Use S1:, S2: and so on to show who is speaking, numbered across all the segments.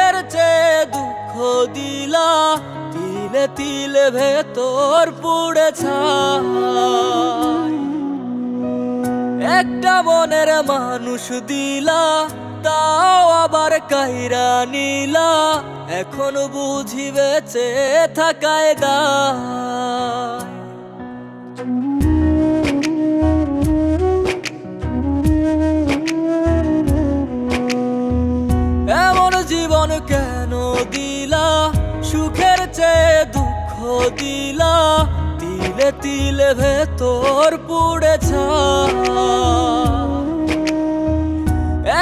S1: সুখের চেয়ে দুঃখ দিলা, তিলে তিলে ভেতর পুড়ে ছাই। একটা মনের মানুষ দিলা, তাও আবার কাইরা নিলা, এখন বুঝি বেঁচে থাকায় দায়। এমন জীবন কেন দিলা, সুখের চেয়ে দুঃখ দিলা, তিলে তিলে ভেতর পুড়ে ছাই।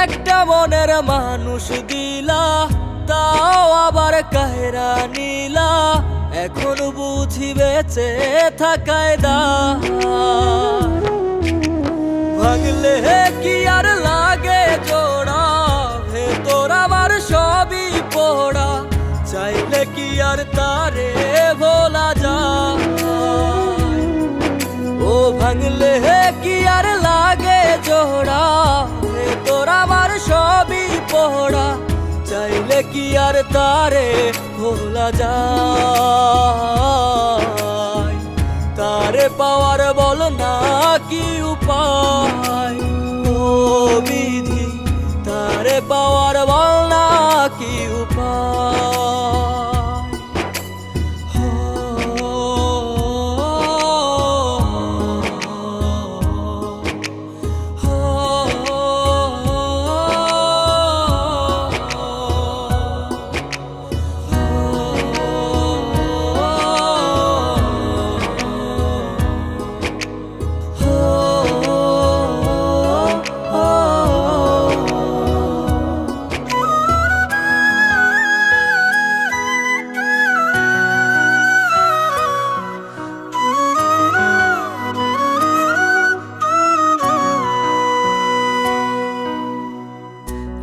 S1: একটা মনের মানুষ দিলা, তাও আবার কাহেরা নিলা, এখন বুঝি বেঁচে থাকায় দায়। ভাঙলে কি আর লাগে জোড়া, ভেতর আমার সবই পোড়া, চাইলে কি আর তারে ভোলা যায়। ও ভাঙলে কি আর লাগে জোড়া, ভেতর আমার সবই পোড়া, চাইলে কি আর তারে ভোলা যায়। তারে পাওয়ার বল না কি উপায়, ও বিধি তারে পাওয়ার বল না কি উপায়।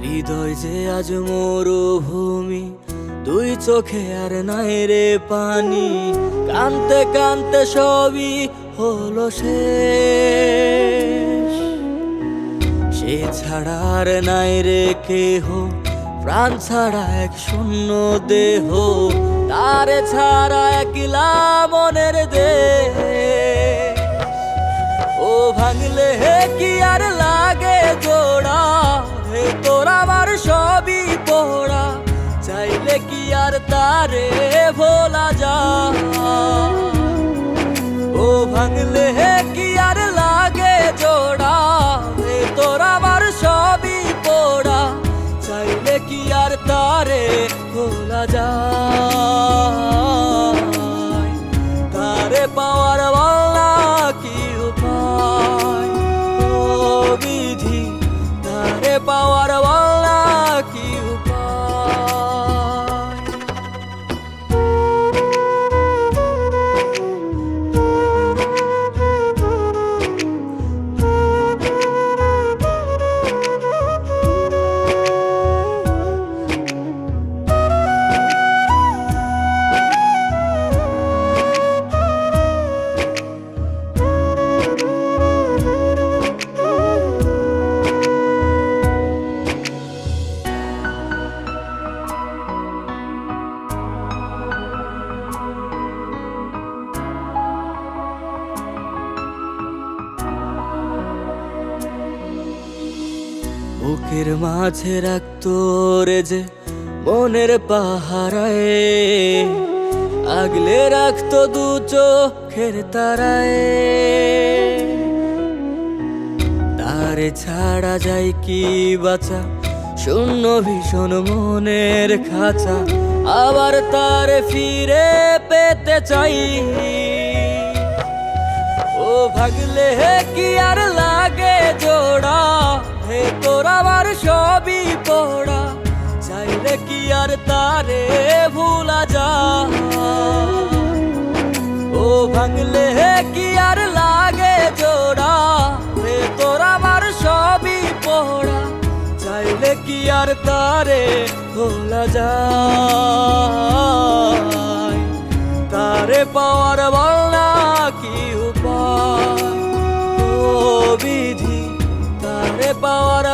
S1: হৃদয় যে আজ মরুভূমি, দুই চোখে আর নাই রে পানি, কানতে কানতে সবই হলো শেষ। সে ছাড়া আর নাই রে কেহ, প্রাণ ছাড়া এক শূন্য দেহ, তারে ছাড়া একলা মনের দেহ। ও ভাঙলে কি আর লাগে জোড়া, ভেতর আমার সবই পোড়া, চাইলে কি আর তারে ভোলা যায়। ও ভাঙলে কি আর লাগে জোড়া, ভেতর আমার সবই পোড়া, চাইলে কি আর তারে ভোলা যায়। তারে পাওয়ার বলা কি উপায়, ও বিধি তারে পাওয়ার বলা কি উপায়। বুকের মাঝে রাখতো রে যে মনের পাহারায়, আগলে রাখতো দু চোখের তারায়। তারে ছাড়া যায় কি বাঁচা, শূন্য ভীষণ মনের খাঁচা, আবার তারে ফিরে পেতে চাই। ও ভাগলে কি আর লাগে জোড়া, ভেতর আমার সবই পোড়া, চাইলে কি আর তারে ভুলা যায়। ও ভাঙলে কি আর লাগে জোড়া, ভেতর আমার সবই পোড়া, চাইলে কি আর তারে ভোলা যায়। তারে পাওয়ার বলা কি উপায়, ও বিধি তারে পাওয়ার